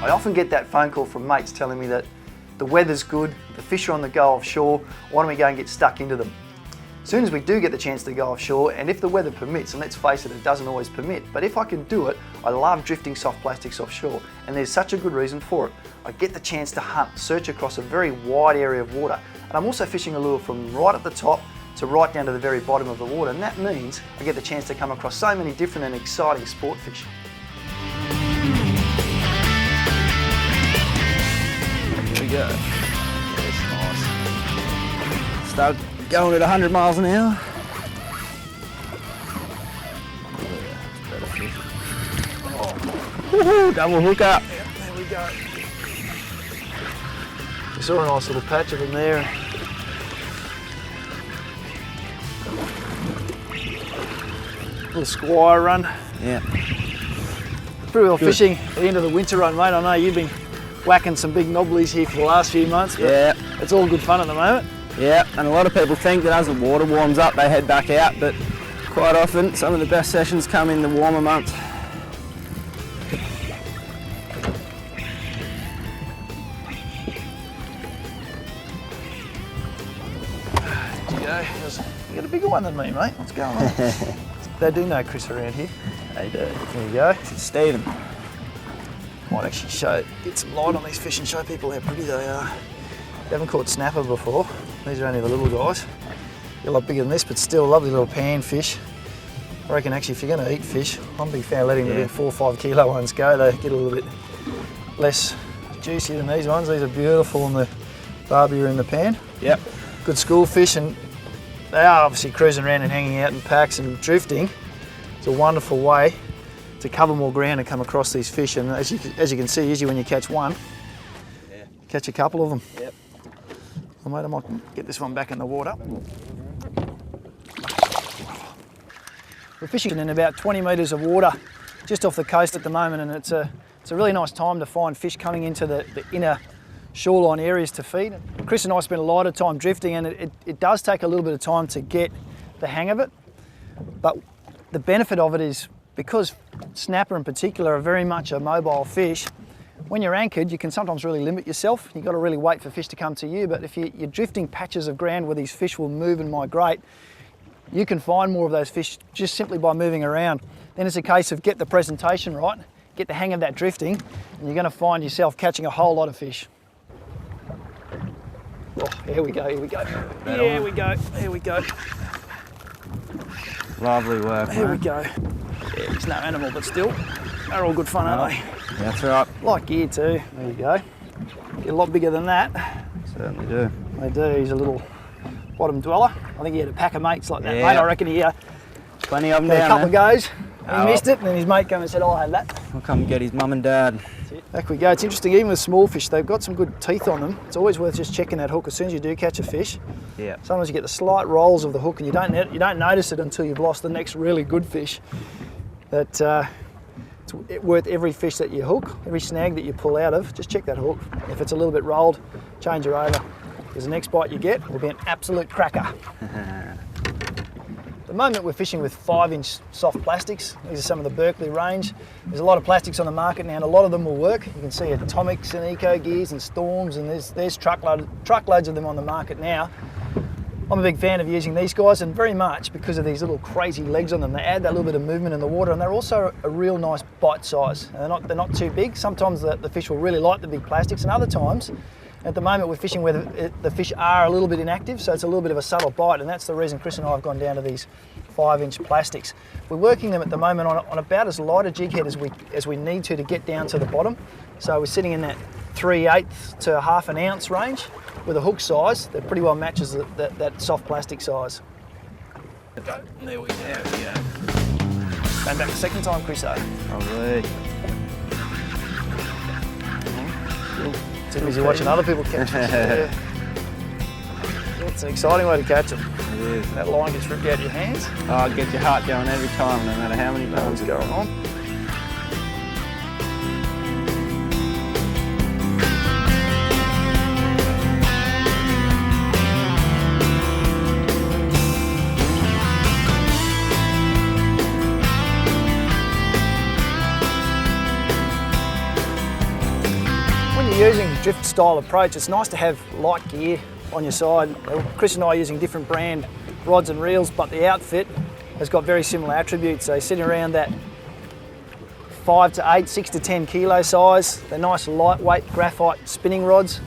I often get that phone call from mates telling me that the weather's good, the fish are on the go offshore, why don't we go and get stuck into them? As soon as we do get the chance to go offshore, and if the weather permits, and let's face it, it doesn't always permit, but if I can do it, I love drifting soft plastics offshore, and there's such a good reason for it. I get the chance to hunt, search across a very wide area of water, and I'm also fishing a lure from right at the top to right down to the very bottom of the water, and that means I get the chance to come across so many different and exciting sport fish. Here we go. That's nice. Start going at 100 miles an hour. Woohoo, double hook up. Yep, there we go. We saw a nice little patch of them there. Little squire run. Yeah. Pretty well fishing at the end of the winter run, mate. I know you've been whacking some big knobblies here for the last few months, but yeah, it's all good fun at the moment. Yeah, and a lot of people think that as the water warms up, they head back out, but quite often some of the best sessions come in the warmer months. There you go. You got a bigger one than me, mate. What's going on? They do know Chris around here. They do. There you go. It's Stephen. Might actually get some light on these fish and show people how pretty they are. They haven't caught snapper before. These are only the little guys. They're a lot bigger than this, but still a lovely little pan fish. I reckon actually if you're going to eat fish, I'm a big fan of letting the big 4 or 5 kilo ones go. They get a little bit less juicy than these ones. These are beautiful on the barbie in the pan. Yep. Good school fish, and they are obviously cruising around and hanging out in packs and drifting. It's a wonderful way to cover more ground and come across these fish, and as you can see, usually when you catch one, catch a couple of them. Yep. Well, mate, I might get this one back in the water. We're fishing in about 20 metres of water just off the coast at the moment, and it's a really nice time to find fish coming into the inner shoreline areas to feed. Chris and I spent a lot of time drifting, and it does take a little bit of time to get the hang of it, but the benefit of it is because snapper in particular are very much a mobile fish. When you're anchored, you can sometimes really limit yourself. You've got to really wait for fish to come to you, but if you're drifting patches of ground where these fish will move and migrate, you can find more of those fish just simply by moving around. Then it's a case of get the presentation right, get the hang of that drifting, and you're going to find yourself catching a whole lot of fish. Oh, here we go, here we go. Here we go, here we go. Lovely work, Here mate. we go. Yeah, it's no animal, but still, they're all good fun, aren't they? That's right. Like gear too. There you go. Get a lot bigger than that. Certainly do. They do. He's a little bottom dweller. I think he had a pack of mates like that, Yeah. mate. I reckon he Plenty of them had a down couple there. of goes. He missed it, and then his mate came and said, "I'll have that." We'll come get his mum and dad. Back we go. It's interesting, even with small fish, they've got some good teeth on them. It's always worth just checking that hook as soon as you do catch a fish. Yeah. Sometimes you get the slight rolls of the hook, and you don't notice it until you've lost the next really good fish. That it's worth every fish that you hook, every snag that you pull out of. Just check that hook. If it's a little bit rolled, change her over, because the next bite you get will be an absolute cracker. At the moment we're fishing with 5-inch soft plastics. These are some of the Berkeley range. There's a lot of plastics on the market now, and a lot of them will work. You can see Atomics and Eco Gears and Storms, and there's truckloads of them on the market now. I'm a big fan of using these guys, and very much because of these little crazy legs on them. They add that little bit of movement in the water, and they're also a real nice bite size. And they're not too big. Sometimes the fish will really like the big plastics, and other times, at the moment we're fishing where the fish are a little bit inactive, so it's a little bit of a subtle bite, and that's the reason Chris and I have gone down to these 5-inch plastics. We're working them at the moment on about as light a jig head as we need to get down to the bottom. So we're sitting in that 3/8 to half an ounce range with a hook size that pretty well matches that soft plastic size. There we go. Going back the second time, Chris. Lovely. Too busy watching other people catch fish. Yeah. It's an exciting way to catch them. It is. That line gets ripped out of your hands. Oh, it gets your heart going every time, no matter how many times What's going on? you're using a drift style approach, it's nice to have light gear on your side. Chris and I are using different brand rods and reels, but the outfit has got very similar attributes. So sitting around that 5 to 8, 6 to 10 kilo size. They're nice lightweight graphite spinning rods,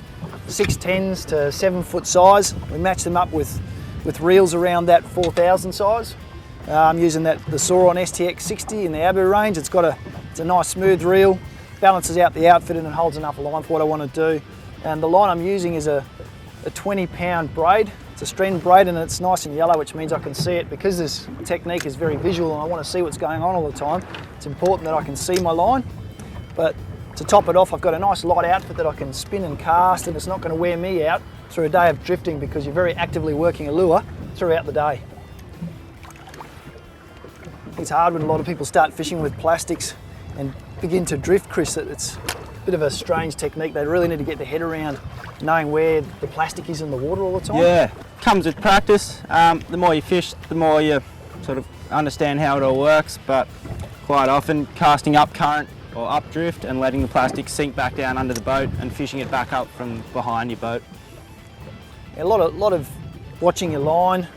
610s to 7 foot size. We match them up with reels around that 4,000 size. I'm using the Sauron STX 60 in the Abu range. It's a nice smooth reel, balances out the outfit and it holds enough line for what I want to do. And the line I'm using is a 20-pound braid. It's a string braid and it's nice and yellow, which means I can see it. Because this technique is very visual and I want to see what's going on all the time, it's important that I can see my line. But to top it off, I've got a nice light outfit that I can spin and cast, and it's not going to wear me out through a day of drifting because you're very actively working a lure throughout the day. It's hard when a lot of people start fishing with plastics and begin to drift, Chris. It's a bit of a strange technique. They really need to get their head around knowing where the plastic is in the water all the time. Yeah, comes with practice. The more you fish, the more you sort of understand how it all works, but quite often casting up current or up drift and letting the plastic sink back down under the boat and fishing it back up from behind your boat. A lot of watching your line.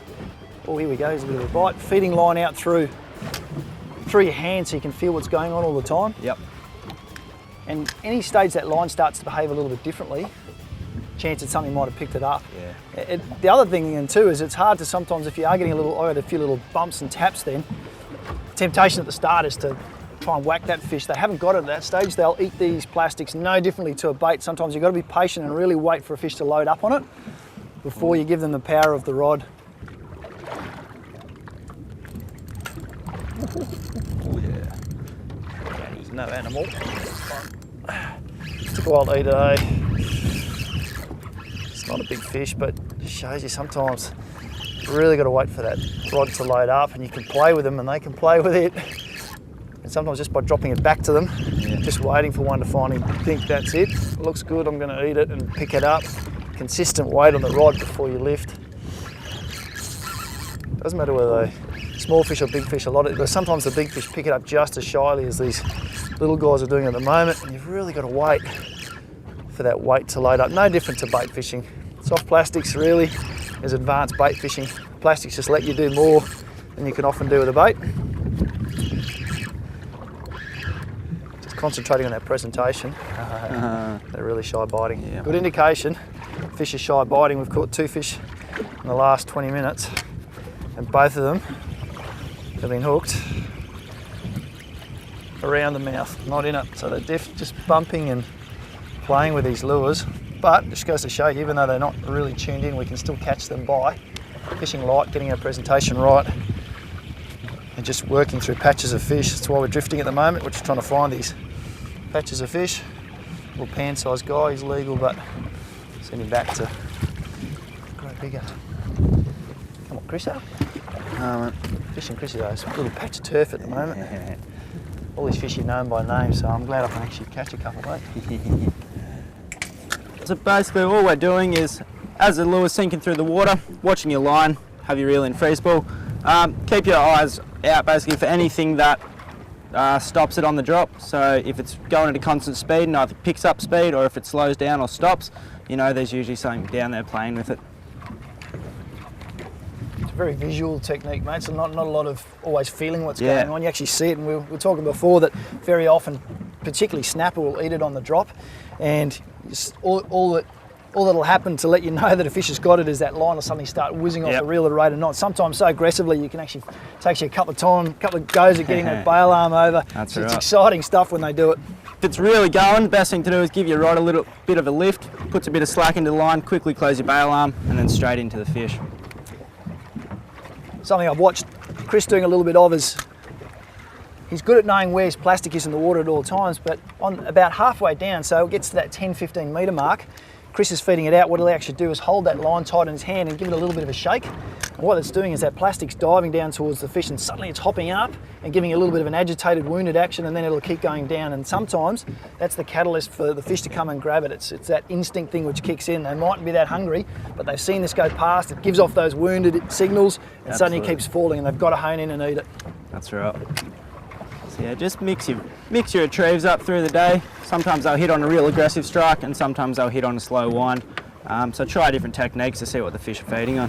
Oh, here we go, there's a bit of a bite. Feeding line out through your hands so you can feel what's going on all the time. Yep. And any stage that line starts to behave a little bit differently, chance that something might have picked it up. Yeah. The other thing then too is it's hard to sometimes, if you are getting I had a few little bumps and taps then, temptation at the start is to try and whack that fish. They haven't got it at that stage. They'll eat these plastics no differently to a bait. Sometimes you've got to be patient and really wait for a fish to load up on it before you give them the power of the rod. Oh yeah. He's no animal. Took a while to eat it, eh? It's not a big fish, but it just shows you sometimes you really got to wait for that rod to load up, and you can play with them and they can play with it. And sometimes just by dropping it back to them, just waiting for one to finally think that's it. It looks good, I'm going to eat it and pick it up. Consistent weight on the rod before you lift. Doesn't matter whether they're small fish or big fish, but sometimes the big fish pick it up just as shyly as these little guys are doing at the moment, and you've really got to wait for that weight to load up. No different to bait fishing. Soft plastics really is advanced bait fishing. Plastics just let you do more than you can often do with a bait. Just concentrating on that presentation. They're really shy biting. Yeah. Good indication. Fish are shy biting. We've caught 2 fish in the last 20 minutes, and both of them have been hooked around the mouth, not in it. So they're just bumping and playing with these lures. But it just goes to show you, even though they're not really tuned in, we can still catch them by fishing light, getting our presentation right, and just working through patches of fish. That's why we're drifting at the moment. We're just trying to find these patches of fish. Little pan-sized guy, he's legal, but send him back to grow bigger. Come on, Chris, up. Fishing Chrissy though, it's a little patch of turf at the moment. All these fish you know by name, so I'm glad I can actually catch a couple, mate. So basically all we're doing is, as the lure's sinking through the water, watching your line, have your reel in freespool. Keep your eyes out basically for anything that stops it on the drop. So if it's going at a constant speed and either picks up speed, or if it slows down or stops, you know there's usually something down there playing with it. It's a very visual technique, mate, so not a lot of always feeling what's going on. You actually see it, and we were talking before that very often, particularly snapper, will eat it on the drop, and all that'll happen to let you know that a fish has got it is that line will suddenly start whizzing off the reel at a rate of knots. Sometimes so aggressively you can actually, takes you a couple of goes at getting that bail arm over. That's It's exciting stuff when they do it. If it's really going, the best thing to do is give your rod a little bit of a lift, puts a bit of slack into the line, quickly close your bail arm, and then straight into the fish. Something I've watched Chris doing a little bit of is, he's good at knowing where his plastic is in the water at all times, but on about halfway down, so it gets to that 10-15 metre mark, Chris is feeding it out. What he'll actually do is hold that line tight in his hand and give it a little bit of a shake. And what it's doing is that plastic's diving down towards the fish, and suddenly it's hopping up and giving a little bit of an agitated, wounded action, and then it'll keep going down. And sometimes that's the catalyst for the fish to come and grab it. It's that instinct thing which kicks in. They mightn't be that hungry, but they've seen this go past. It gives off those wounded signals, and suddenly it keeps falling, and they've got to hone in and eat it. That's right. So yeah, just mix your retrieves up through the day. Sometimes they'll hit on a real aggressive strike and sometimes they'll hit on a slow wind. So try different techniques to see what the fish are feeding on.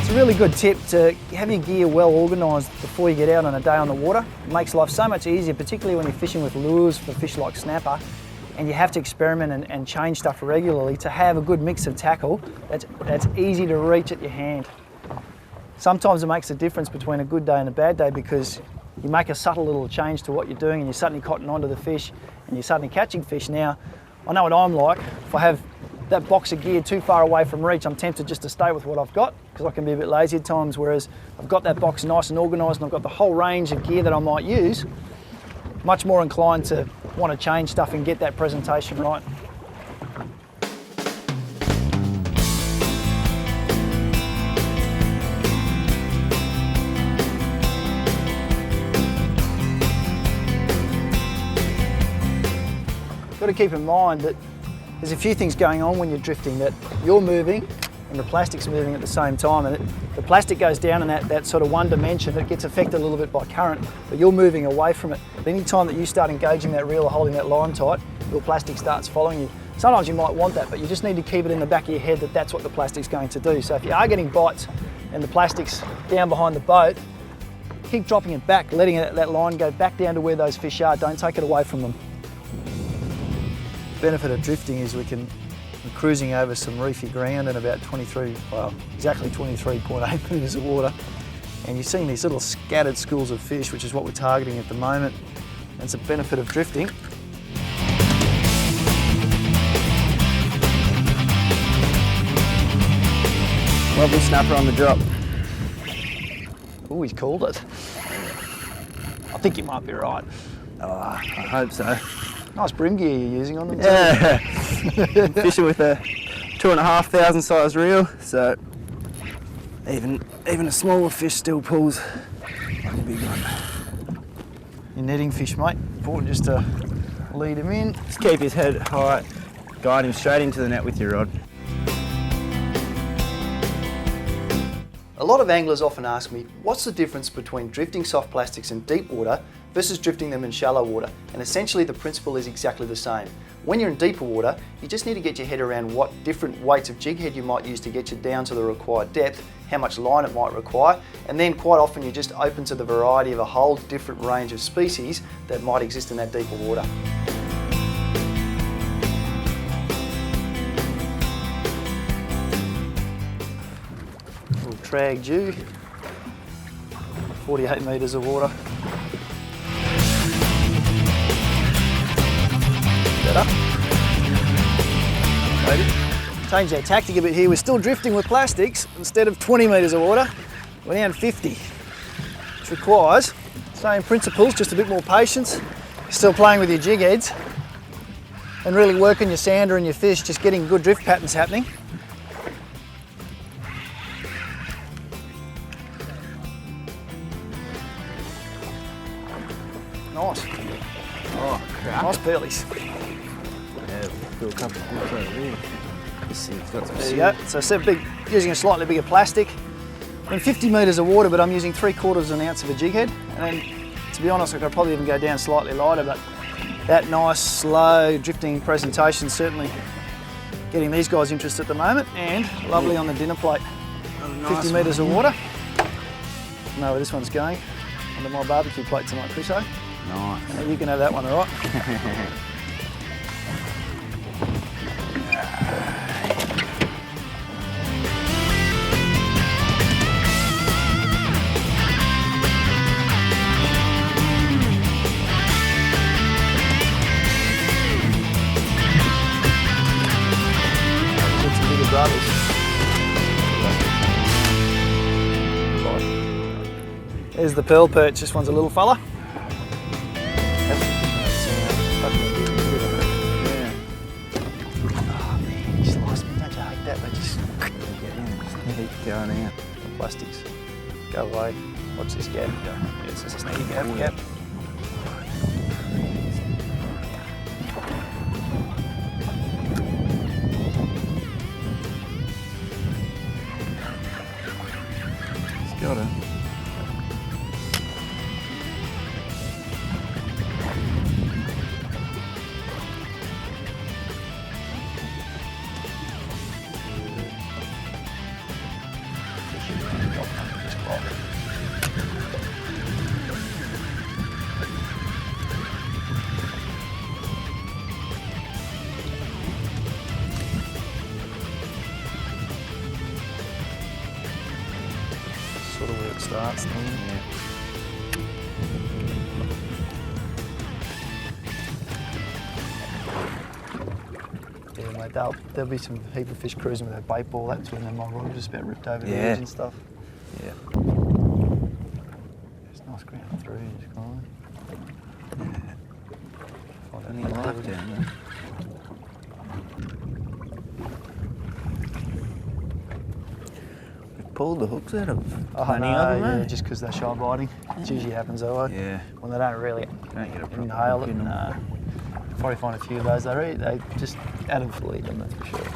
It's a really good tip to have your gear well organised before you get out on a day on the water. It makes life so much easier, particularly when you're fishing with lures for fish like snapper and you have to experiment and change stuff regularly, to have a good mix of tackle that's easy to reach at your hand. Sometimes it makes a difference between a good day and a bad day, because you make a subtle little change to what you're doing and you're suddenly cottoning onto the fish and you're suddenly catching fish. Now, I know what I'm like. If I have that box of gear too far away from reach, I'm tempted just to stay with what I've got, because I can be a bit lazy at times, whereas I've got that box nice and organised and I've got the whole range of gear that I might use, much more inclined to want to change stuff and get that presentation right. Got to keep in mind that there's a few things going on when you're drifting, that you're moving and the plastic's moving at the same time, and the plastic goes down in that sort of one dimension. It gets affected a little bit by current, but you're moving away from it. But any time that you start engaging that reel or holding that line tight, your plastic starts following you. Sometimes you might want that, but you just need to keep it in the back of your head that that's what the plastic's going to do. So if you are getting bites and the plastic's down behind the boat, keep dropping it back, letting that line go back down to where those fish are. Don't take it away from them. The benefit of drifting is we're cruising over some reefy ground in about exactly 23.8 metres of water, and you're seeing these little scattered schools of fish, which is what we're targeting at the moment. And it's a benefit of drifting. Lovely snapper on the drop. Oh, he's called it. I think you might be right. Oh, I hope so. Nice brim gear you're using on them too. Yeah, fishing with a 2,500 size reel, so even a smaller fish still pulls like a big one. Your netting fish, mate. Important just to lead him in. Just keep his head high, guide him straight into the net with your rod. A lot of anglers often ask me, what's the difference between drifting soft plastics in deep water versus drifting them in shallow water? And essentially the principle is exactly the same. When you're in deeper water, you just need to get your head around what different weights of jig head you might use to get you down to the required depth, how much line it might require, and then quite often you're just open to the variety of a whole different range of species that might exist in that deeper water. Drag due, 48 metres of water. Better. Maybe. Change our tactic a bit here. We're still drifting with plastics. Instead of 20 metres of water, we're down 50, which requires same principles, just a bit more patience. Still playing with your jig heads and really working your sander and your fish, just getting good drift patterns happening. Nice. Oh, crap. Nice pearlies. Yeah, do a couple of things over there. Let's see if it's got some There you go. So instead of using a slightly bigger plastic, I'm in 50 metres of water, but I'm using 3/4 ounce of a jig head. And then, to be honest, I could probably even go down slightly lighter, but that nice, slow drifting presentation certainly getting these guys interested at the moment, and lovely on the dinner plate. 50 metres of water. I know where this one's going. Under my barbecue plate tonight, Chriso. Nice. You can have that one, all right? Get some bigger brothers. There's the pearl perch. This one's a little fella. Keep going out. The plastics. Go away. Watch this gap. Go. It's a sneaky gap. Oh, Gap. He's got it. Sort of where it starts then. Yeah, mate, there'll be some heap of fish cruising with that bait ball. That's when my rod just about ripped over the edge and stuff. Yeah. It's nice ground through, just kind of. Any life down there. Pulled the hooks out of plenty of them, yeah, just because they're shy biting. It usually happens that way. Yeah. When they don't really Don't get a proper inhale hook it. in them. Nah. Probably find a few of those. They just adequately eat them, that's for sure.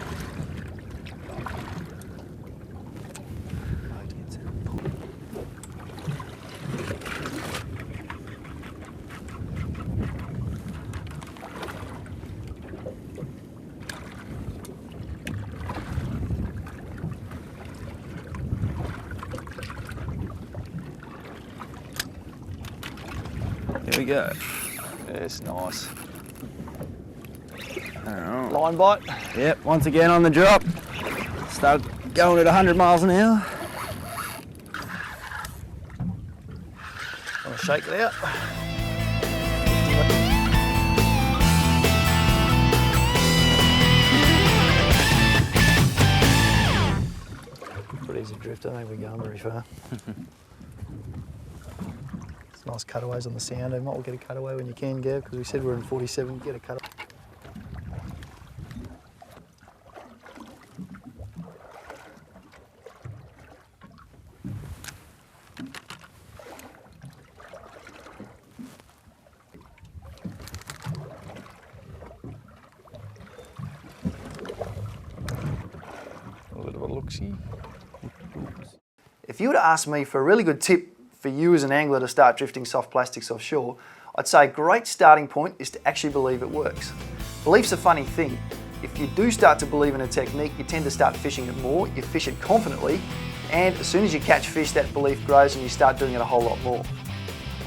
Here we go. It's nice. Alright. Line bite. Yep, once again on the drop. Start going at 100 miles an hour. Want to shake it out. Pretty easy drift. I don't think we're going very far. It's nice cutaways on the sound. You might well get a cutaway when you can, Gav, because we said we're in 47. Get a cutaway. A bit of a look-see. If you were to ask me for a really good tip for you as an angler to start drifting soft plastics offshore, I'd say a great starting point is to actually believe it works. Belief's a funny thing. If you do start to believe in a technique, you tend to start fishing it more, you fish it confidently, and as soon as you catch fish, that belief grows and you start doing it a whole lot more.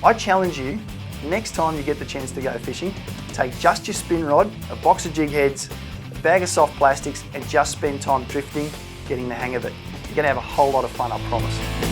I challenge you, next time you get the chance to go fishing, take just your spin rod, a box of jig heads, a bag of soft plastics, and just spend time drifting, getting the hang of it. You're going to have a whole lot of fun, I promise.